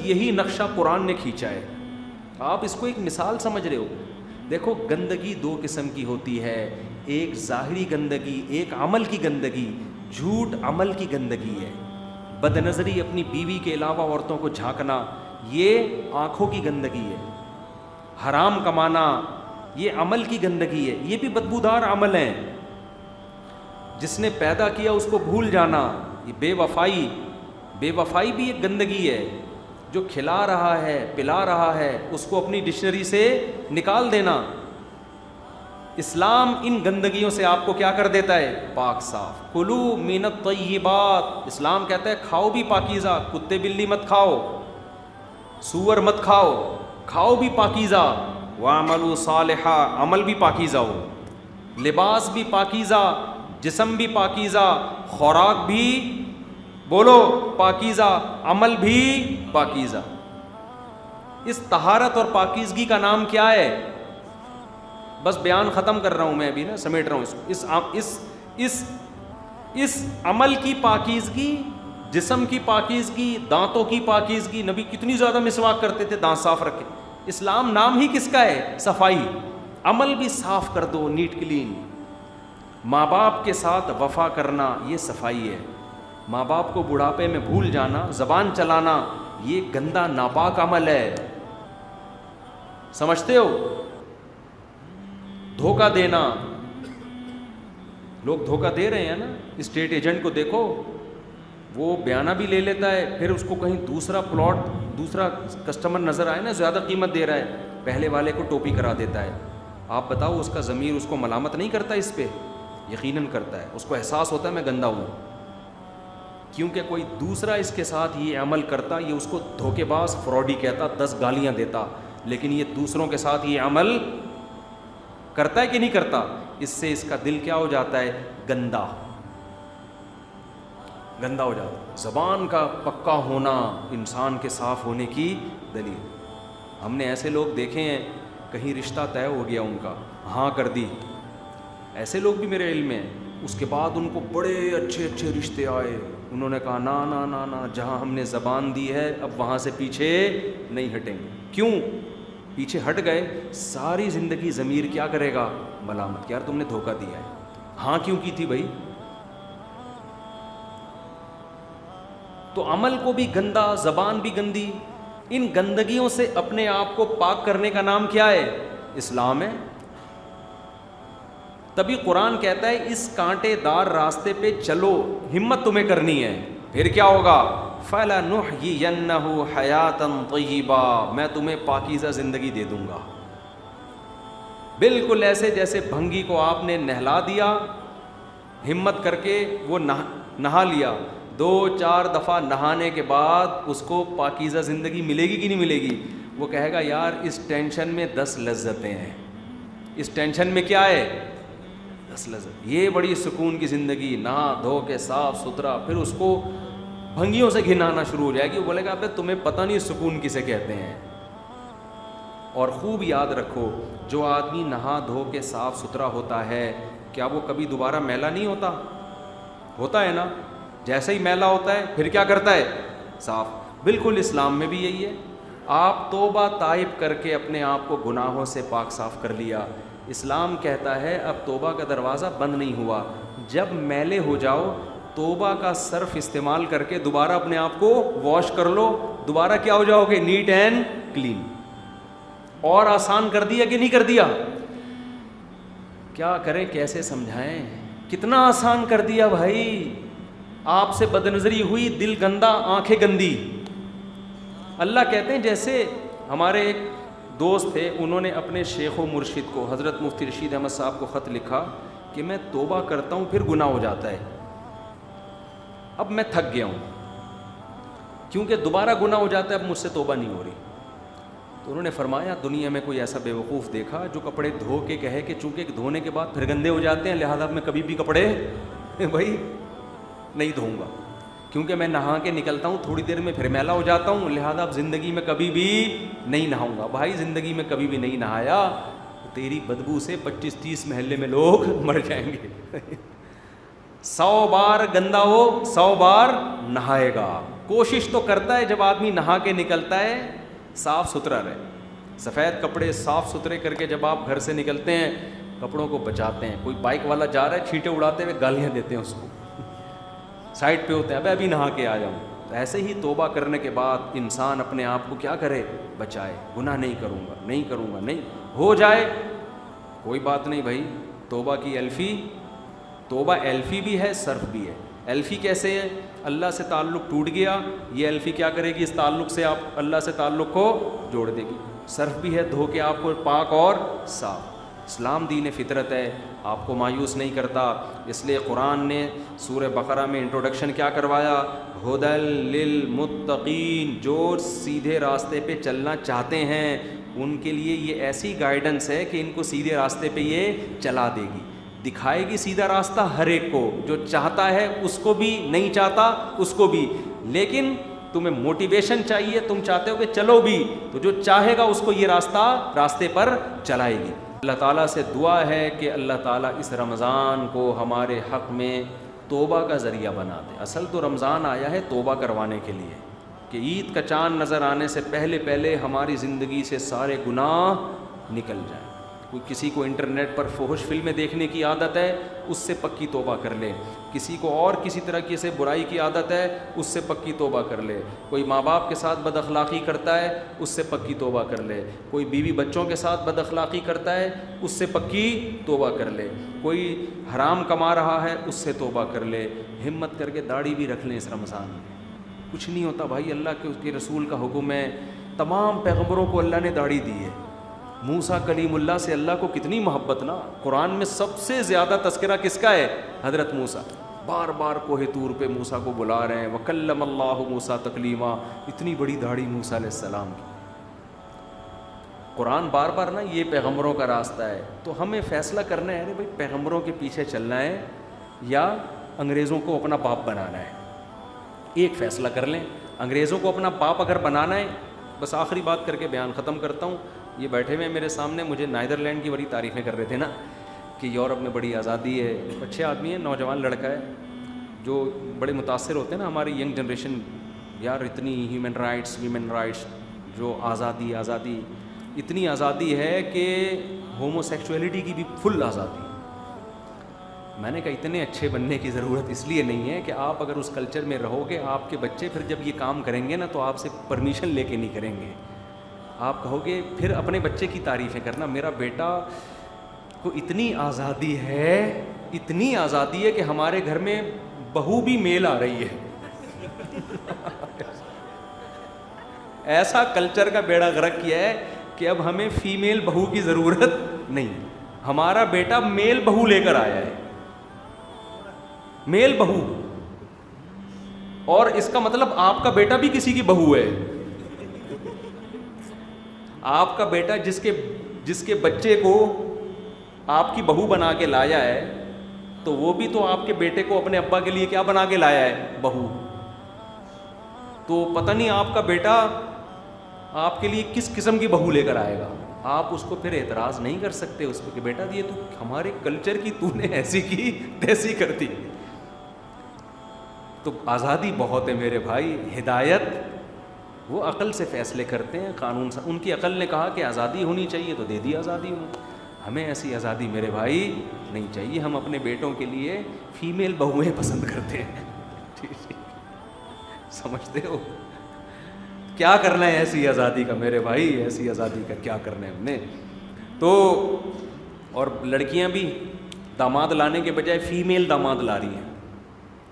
یہی نقشہ قرآن نے کھینچا ہے. آپ اس کو ایک مثال سمجھ رہے ہو. دیکھو گندگی دو قسم کی ہوتی ہے, ایک ظاہری گندگی, ایک عمل کی گندگی. جھوٹ عمل کی گندگی ہے. بد نظری, اپنی بیوی کے علاوہ عورتوں کو جھانکنا, یہ آنکھوں کی گندگی ہے. حرام کمانا, یہ عمل کی گندگی ہے. یہ بھی بدبودار عمل ہیں. جس نے پیدا کیا اس کو بھول جانا, یہ بے وفائی بھی ایک گندگی ہے. جو کھلا رہا ہے, پلا رہا ہے, اس کو اپنی ڈکشنری سے نکال دینا. اسلام ان گندگیوں سے آپ کو کیا کر دیتا ہے؟ پاک صاف. کلو من الطیبات, اسلام کہتا ہے کھاؤ بھی پاکیزہ. کتے بلی مت کھاؤ, سور مت کھاؤ, کھاؤ بھی پاکیزہ. وَاعْمَلُوا صَالِحًا, عمل بھی پاکیزہ ہو. لباس بھی پاکیزہ, جسم بھی پاکیزہ, خوراک بھی بولو پاکیزہ, عمل بھی پاکیزہ. اس طہارت اور پاکیزگی کا نام کیا ہے؟ بس بیان ختم کر رہا ہوں میں ابھی نا, سمیٹ رہا ہوں اس عمل کی پاکیزگی, جسم کی پاکیزگی, دانتوں کی پاکیزگی. نبی کتنی زیادہ مسواک کرتے تھے دانت صاف رکھے. اسلام نام ہی کس کا ہے؟ صفائی. عمل بھی صاف کر دو, نیٹ کلین. ماں باپ کے ساتھ وفا کرنا, یہ صفائی ہے. ماں باپ کو بڑھاپے میں بھول جانا, زبان چلانا, یہ گندا ناپاک عمل ہے. سمجھتے ہو؟ دھوکہ دینا, لوگ دھوکہ دے رہے ہیں نا. اسٹیٹ ایجنٹ کو دیکھو, وہ بیانہ بھی لے لیتا ہے, پھر اس کو کہیں دوسرا پلاٹ, دوسرا کسٹمر نظر آئے نا زیادہ قیمت دے رہا ہے, پہلے والے کو ٹوپی کرا دیتا ہے. آپ بتاؤ اس کا ضمیر اس کو ملامت نہیں کرتا اس پہ؟ یقیناً کرتا ہے. اس کو احساس ہوتا ہے میں گندا ہوں, کیونکہ کوئی دوسرا اس کے ساتھ یہ عمل کرتا, یہ اس کو دھوکے باز فراڈی کہتا, 10 گالیاں دیتا. لیکن یہ دوسروں کے ساتھ یہ عمل کرتا ہے کہ نہیں کرتا؟ اس سے اس کا دل کیا ہو جاتا ہے؟ گندا ہو جاتا ہے. زبان کا پکا ہونا انسان کے صاف ہونے کی دلیل. ہم نے ایسے لوگ دیکھے ہیں, کہیں رشتہ طے ہو گیا ان کا, ہاں کر دی, ایسے لوگ بھی میرے علم میں ہیں. اس کے بعد ان کو بڑے اچھے رشتے آئے, انہوں نے کہا نا نا نا نا, جہاں ہم نے زبان دی ہے اب وہاں سے پیچھے نہیں ہٹیں گے. کیوں پیچھے ہٹ گئے؟ ساری زندگی ضمیر کیا کرے گا؟ ملامت, یار تم نے دھوکہ دیا ہے. ہاں کیوں کی تھی بھائی؟ تو عمل کو بھی گندا, زبان بھی گندی. ان گندگیوں سے اپنے آپ کو پاک کرنے کا نام کیا ہے؟ اسلام ہے. تبھی قرآن کہتا ہے اس کانٹے دار راستے پہ چلو, ہمت تمہیں کرنی ہے. پھر کیا ہوگا؟ فَلَنُحْيِيَنَّهُ حَيَاةً طَيِّبَةً, میں تمہیں پاکیزہ زندگی دے دوں گا. بالکل ایسے جیسے بھنگی کو آپ نے نہلا دیا, ہمت کر کے وہ نہا لیا, 2-4 دفعہ نہانے کے بعد اس کو پاکیزہ زندگی ملے گی کہ نہیں ملے گی؟ وہ کہے گا یار اس ٹینشن میں 10 لذتیں ہیں. اس ٹینشن میں کیا ہے؟ 10 لذت. یہ بڑی سکون کی زندگی, نہا دھو کے صاف ستھرا. پھر اس کو بھنگیوں سے گھن آنا شروع ہو جائے گی. وہ بولے گا ابے تمہیں پتہ نہیں سکون کسے کہتے ہیں. اور خوب یاد رکھو, جو آدمی نہا دھو کے صاف ستھرا ہوتا ہے, کیا وہ کبھی دوبارہ میلا نہیں ہوتا؟ ہوتا ہے نا. جیسے ہی میلا ہوتا ہے پھر کیا کرتا ہے؟ صاف. بالکل اسلام میں بھی یہی ہے. آپ توبہ تائب کر کے اپنے آپ کو گناہوں سے پاک صاف کر لیا. اسلام کہتا ہے اب توبہ کا دروازہ بند نہیں ہوا. جب میلے ہو جاؤ توبہ کا صرف استعمال کر کے دوبارہ اپنے آپ کو واش کر لو, دوبارہ کیا ہو جاؤ گے؟ Neat and clean. اور آسان کر دیا کہ نہیں کر دیا؟ کیا کریں, کیسے سمجھائیں؟ کتنا آسان کر دیا بھائی. آپ سے بد نظری ہوئی, دل گندا, آنکھیں گندی. اللہ کہتے ہیں, جیسے ہمارے ایک دوست تھے, انہوں نے اپنے شیخ و مرشد کو حضرت مفتی رشید احمد صاحب کو خط لکھا کہ میں توبہ کرتا ہوں پھر گناہ ہو جاتا ہے, اب میں تھک گیا ہوں, کیونکہ دوبارہ گناہ ہو جاتا ہے, اب مجھ سے توبہ نہیں ہو رہی. تو انہوں نے فرمایا دنیا میں کوئی ایسا بیوقوف دیکھا جو کپڑے دھو کے کہے کہ چونکہ دھونے کے بعد پھر گندے ہو جاتے ہیں لہذا میں کبھی بھی کپڑے بھائی نہیں دھوؤں گا, کیونکہ میں نہا کے نکلتا ہوں تھوڑی دیر میں پھر میلا ہو جاتا ہوں, لہذا اب زندگی میں کبھی بھی نہیں نہاؤں گا. بھائی زندگی میں کبھی بھی نہیں نہایا, تیری بدبو سے 25-30 محلے میں لوگ مر جائیں گے. 100 بار گندا ہو 100 بار نہائے گا. کوشش تو کرتا ہے جب آدمی نہا کے نکلتا ہے صاف ستھرا رہے, سفید کپڑے صاف ستھرے کر کے جب آپ گھر سے نکلتے ہیں کپڑوں کو بچاتے ہیں. کوئی بائک والا جا رہا ہے چھینٹے اڑاتے ہوئے گالیاں دیتے ہیں اس کو, سائڈ پہ ہوتے ہیں, ابھی نہا کے آ جاؤں. ایسے ہی توبہ کرنے کے بعد انسان اپنے آپ کو کیا کرے, بچائے. گناہ نہیں کروں گا, نہیں کروں گا, نہیں ہو جائے کوئی بات نہیں بھائی. توبہ کی الفی, توبہ الفی بھی ہے صرف بھی ہے. الفی کیسے ہے, اللہ سے تعلق ٹوٹ گیا, یہ الفی کیا کرے گی, اس تعلق سے آپ اللہ سے تعلق کو جوڑ دے گی. صرف بھی ہے, دھو کے آپ کو پاک اور صاف. اسلام دین فطرت ہے, آپ کو مایوس نہیں کرتا. اس لیے قرآن نے سورہ بقرہ میں انٹروڈکشن کیا کروایا, ہدی للمتقین, جو سیدھے راستے پہ چلنا چاہتے ہیں ان کے لیے یہ ایسی گائیڈنس ہے کہ ان کو سیدھے راستے پہ یہ چلا دے گی, دکھائے گی سیدھا راستہ ہر ایک کو, جو چاہتا ہے اس کو بھی, نہیں چاہتا اس کو بھی. لیکن تمہیں موٹیویشن چاہیے, تم چاہتے ہو کہ چلو بھی, تو جو چاہے گا اس کو یہ راستے پر چلائے گی. اللہ تعالیٰ سے دعا ہے کہ اللہ تعالیٰ اس رمضان کو ہمارے حق میں توبہ کا ذریعہ بنا دے. اصل تو رمضان آیا ہے توبہ کروانے کے لیے, کہ عید کا چاند نظر آنے سے پہلے ہماری زندگی سے سارے گناہ نکل جائیں. کوئی کسی کو انٹرنیٹ پر فحش فلمیں دیکھنے کی عادت ہے, اس سے پکی توبہ کر لے. کسی کو اور کسی طرح کی سے برائی کی عادت ہے, اس سے پکی توبہ کر لے. کوئی ماں باپ کے ساتھ بد اخلاقی کرتا ہے, اس سے پکی توبہ کر لے. کوئی بیوی بچوں کے ساتھ بد اخلاقی کرتا ہے, اس سے پکی توبہ کر لے. کوئی حرام کما رہا ہے, اس سے توبہ کر لے. ہمت کر کے داڑھی بھی رکھ لیں اس رمضان میں, کچھ نہیں ہوتا بھائی. اللہ کے اس کے رسول کا حکم ہے, تمام پیغمبروں کو اللہ نے داڑھی دی ہے. موسیٰ کلیم اللہ سے اللہ کو کتنی محبت نا. قرآن میں سب سے زیادہ تذکرہ کس کا ہے, حضرت موسیٰ. بار بار کوہ طور پہ موسیٰ کو بلا رہے ہیں, وَكَلَّمَ اللَّهُ مُوسَىٰ تَكْلِيمًا, اتنی بڑی داڑھی موسیٰ علیہ السلام کی. قرآن بار بار نا یہ پیغمبروں کا راستہ ہے. تو ہمیں فیصلہ کرنا ہے, ارے بھائی پیغمبروں کے پیچھے چلنا ہے یا انگریزوں کو اپنا باپ بنانا ہے. ایک فیصلہ کر لیں. انگریزوں کو اپنا باپ اگر بنانا ہے, بس آخری بات کر کے بیان ختم کرتا ہوں. یہ بیٹھے ہوئے میرے سامنے مجھے نیدرلینڈ کی بڑی تعریفیں کر رہے تھے نا, کہ یورپ میں بڑی آزادی ہے. اچھے آدمی ہے, نوجوان لڑکا ہے, جو بڑے متاثر ہوتے ہیں نا ہماری ینگ جنریشن, یار اتنی ہیومن رائٹس, ویمن رائٹس, جو آزادی, اتنی آزادی ہے کہ ہومو سیکچولیٹی کی بھی فل آزادی. میں نے کہا اتنے اچھے بننے کی ضرورت اس لیے نہیں ہے کہ آپ اگر اس کلچر میں رہو گے, آپ کے بچے پھر جب یہ کام کریں گے نا تو آپ سے پرمیشن لے کے نہیں کریں گے. آپ کہو گے پھر اپنے بچے کی تعریفیں کرنا, میرا بیٹا کو اتنی آزادی ہے, اتنی آزادی ہے کہ ہمارے گھر میں بہو بھی میل آ رہی ہے. ایسا کلچر کا بیڑا غرق کیا ہے کہ اب ہمیں فیمیل بہو کی ضرورت نہیں. ہمارا بیٹا میل بہو لے کر آیا ہے, میل بہو. اور اس کا مطلب آپ کا بیٹا بھی کسی کی بہو ہے. آپ کا بیٹا جس کے بچے کو آپ کی بہو بنا کے لایا ہے, تو وہ بھی تو آپ کے بیٹے کو اپنے ابا کے لیے کیا بنا کے لایا ہے, بہو. تو پتہ نہیں آپ کا بیٹا آپ کے لیے کس قسم کی بہو لے کر آئے گا. آپ اس کو پھر اعتراض نہیں کر سکتے اس پہ کہ بیٹا یہ تو ہمارے کلچر کی تو نے ایسی کی تیسی کرتی. تو آزادی بہت ہے میرے بھائی. ہدایت وہ عقل سے فیصلے کرتے ہیں, قانون سے. ان کی عقل نے کہا کہ آزادی ہونی چاہیے تو دے دی آزادی انہوں. ہمیں ایسی آزادی میرے بھائی نہیں چاہیے. ہم اپنے بیٹوں کے لیے فیمیل بہویں پسند کرتے ہیں. سمجھتے ہو کیا کرنا ہے ایسی آزادی کا میرے بھائی, ایسی آزادی کا کیا کرنا ہے ہم نے. تو اور لڑکیاں بھی داماد لانے کے بجائے فیمیل داماد لا رہی ہیں.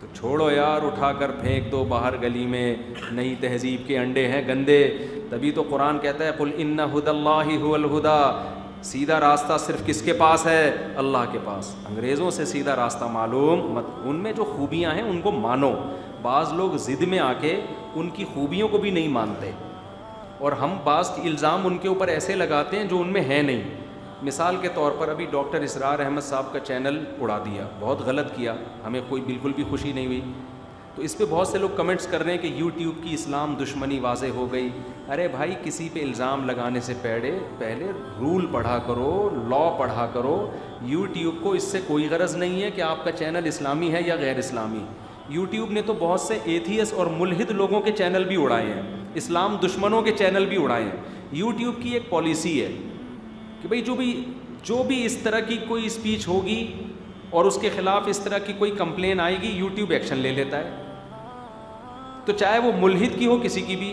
تو چھوڑو یار, اٹھا کر پھینک دو باہر گلی میں. نئی تہذیب کے انڈے ہیں گندے. تبھی تو قرآن کہتا ہے قل ان ھدی اللہ ھو الھدی, سیدھا راستہ صرف کس کے پاس ہے, اللہ کے پاس. انگریزوں سے سیدھا راستہ معلوم مت, ان میں جو خوبیاں ہیں ان کو مانو. بعض لوگ ضد میں آ کے ان کی خوبیوں کو بھی نہیں مانتے, اور ہم بعض الزام ان کے اوپر ایسے لگاتے ہیں جو ان میں ہے نہیں. مثال کے طور پر ابھی ڈاکٹر اسرار احمد صاحب کا چینل اڑا دیا, بہت غلط کیا, ہمیں کوئی بالکل بھی خوشی نہیں ہوئی. تو اس پہ بہت سے لوگ کمنٹس کر رہے ہیں کہ یوٹیوب کی اسلام دشمنی واضح ہو گئی. ارے بھائی کسی پہ الزام لگانے سے پہلے رول پڑھا کرو, لا پڑھا کرو. یوٹیوب کو اس سے کوئی غرض نہیں ہے کہ آپ کا چینل اسلامی ہے یا غیر اسلامی. یوٹیوب نے تو بہت سے ایتھیس اور ملحد لوگوں کے چینل بھی اڑائے ہیں, اسلام دشمنوں کے چینل بھی اڑائے ہیں. یوٹیوب کی ایک پالیسی ہے کہ بھئی جو بھی اس طرح کی کوئی اسپیچ ہوگی اور اس کے خلاف اس طرح کی کوئی کمپلین آئے گی, یوٹیوب ایکشن لے لیتا ہے. تو چاہے وہ ملحد کی ہو کسی کی بھی.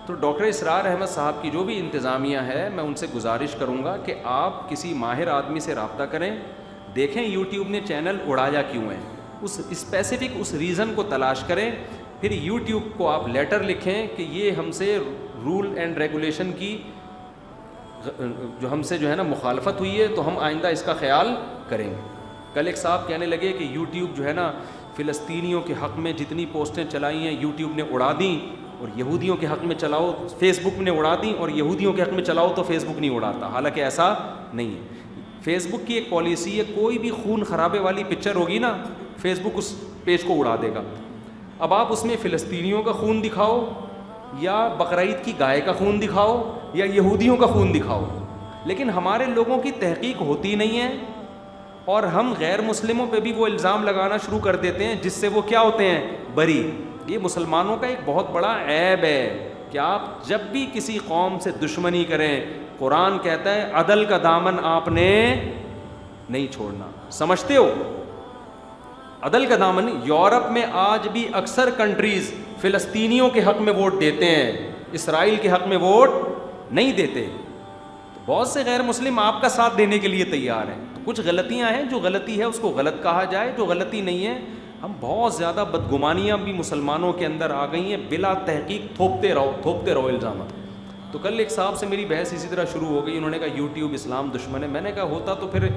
تو ڈاکٹر اسرار احمد صاحب کی جو بھی انتظامیہ ہے, میں ان سے گزارش کروں گا کہ آپ کسی ماہر آدمی سے رابطہ کریں, دیکھیں یوٹیوب نے چینل اڑایا کیوں ہے, اس اسپیسیفک اس ریزن کو تلاش کریں, پھر یوٹیوب کو آپ لیٹر لکھیں کہ یہ ہم سے رول اینڈ ریگولیشن کی جو ہم سے جو ہے نا مخالفت ہوئی ہے, تو ہم آئندہ اس کا خیال کریں گے. کل ایک صاحب کہنے لگے کہ یوٹیوب جو ہے نا فلسطینیوں کے حق میں جتنی پوسٹیں چلائی ہیں یوٹیوب نے اڑا دیں, اور یہودیوں کے حق میں چلاؤ فیس بک نے اڑا دیں, اور یہودیوں کے حق میں چلاؤ تو فیس بک نہیں اڑاتا. حالانکہ ایسا نہیں ہے. فیس بک کی ایک پالیسی ہے, کوئی بھی خون خرابے والی پکچر ہوگی نا, فیس بک اس پیج کو اڑا دے گا. اب آپ اس میں فلسطینیوں کا خون دکھاؤ, یا بقرعید کی گائے کا خون دکھاؤ, یا یہودیوں کا خون دکھاؤ, لیکن ہمارے لوگوں کی تحقیق ہوتی نہیں ہے, اور ہم غیر مسلموں پہ بھی وہ الزام لگانا شروع کر دیتے ہیں جس سے وہ کیا ہوتے ہیں, بری. یہ مسلمانوں کا ایک بہت بڑا عیب ہے کہ آپ جب بھی کسی قوم سے دشمنی کریں, قرآن کہتا ہے عدل کا دامن آپ نے نہیں چھوڑنا. سمجھتے ہو عدل کا دامن. یورپ میں آج بھی اکثر کنٹریز فلسطینیوں کے حق میں ووٹ دیتے ہیں, اسرائیل کے حق میں ووٹ نہیں دیتے. بہت سے غیر مسلم آپ کا ساتھ دینے کے لیے تیار ہیں. تو کچھ غلطیاں ہیں, جو غلطی ہے اس کو غلط کہا جائے, جو غلطی نہیں ہے. ہم بہت زیادہ بدگمانیاں بھی مسلمانوں کے اندر آ گئی ہیں, بلا تحقیق تھوپتے رہو الزامات. تو کل ایک صاحب سے میری بحث اسی طرح شروع ہو گئی, انہوں نے کہا یوٹیوب اسلام دشمن ہے. میں نے کہا ہوتا تو پھر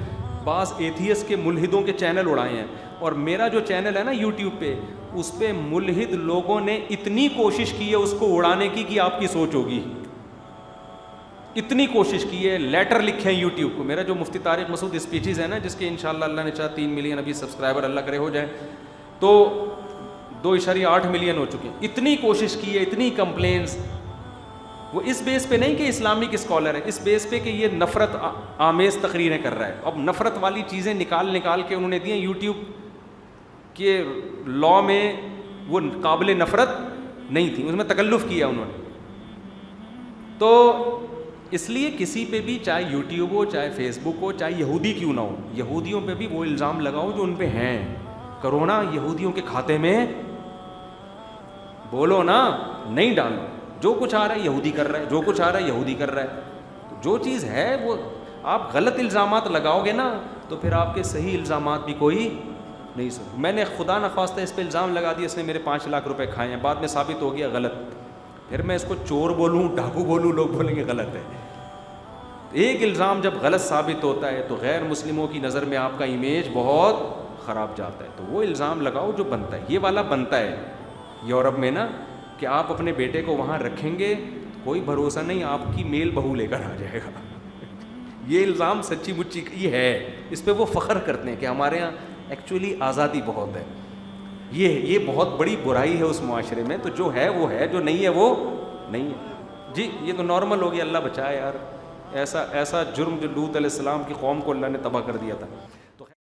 بعض ایتھیس کے ملحدوں کے چینل اڑائے ہیں, اور میرا جو چینل ہے نا یوٹیوب پہ, اس پہ ملحد لوگوں نے اتنی کوشش کی ہے اس کو اڑانے کی کہ آپ کی سوچ ہوگی, اتنی کوشش کی ہے. لیٹر لکھے ہیں یوٹیوب کو. میرا جو مفتی طارق مسعود اسپیچز ہے نا, جس کے انشاءاللہ اللہ نے چاہا 3 ملین ابھی سبسکرائبر اللہ کرے ہو جائے, تو 2.8 ملین ہو چکے ہیں. اتنی کوشش کی ہے, اتنی کمپلینس. وہ اس بیس پہ نہیں کہ اسلامک اسکالر ہے, اس بیس پہ کہ یہ نفرت آمیز تقریریں کر رہا ہے. اب نفرت والی چیزیں نکال کے انہوں نے دی ہیں. یوٹیوب کے لا میں وہ قابل نفرت نہیں تھی, اس میں تکلف کیا انہوں نے. تو اس لیے کسی پہ بھی, چاہے یوٹیوب ہو, چاہے فیس بک ہو, چاہے یہودی کیوں نہ ہو, یہودیوں پہ بھی وہ الزام لگاؤ جو ان پہ ہیں. کرونا یہودیوں کے کھاتے میں بولو نا, نہیں ڈالو. جو کچھ آ رہا ہے یہودی کر رہا ہے, جو کچھ آ رہا ہے یہودی کر رہا ہے. جو چیز ہے وہ آپ غلط الزامات لگاؤ گے نا, تو پھر آپ کے صحیح الزامات بھی کوئی نہیں سن. میں نے خدا نخواستہ اس پہ الزام لگا دیا, اس نے میرے 5 لاکھ روپے کھائے ہیں, بعد میں ثابت ہو گیا غلط. پھر میں اس کو چور بولوں, ڈاکو بولوں, لوگ بولیں گے غلط ہے. ایک الزام جب غلط ثابت ہوتا ہے تو غیر مسلموں کی نظر میں آپ کا امیج بہت خراب جاتا ہے. تو وہ الزام لگاؤ جو بنتا ہے. یہ والا بنتا ہے یورپ میں نا, کہ آپ اپنے بیٹے کو وہاں رکھیں گے, کوئی بھروسہ نہیں آپ کی میل بہو لے کر آ جائے گا. یہ الزام سچی مچی یہ ہے. اس پہ وہ فخر کرتے ہیں کہ ہمارے یہاں ایکچولی آزادی بہت ہے. یہ بہت بڑی برائی ہے اس معاشرے میں. تو جو ہے وہ ہے, جو نہیں ہے وہ نہیں ہے. جی یہ تو نارمل ہو گیا, اللہ بچائے یار. ایسا جرم جو لوط علیہ السلام کی قوم کو اللہ نے تباہ کر دیا تھا.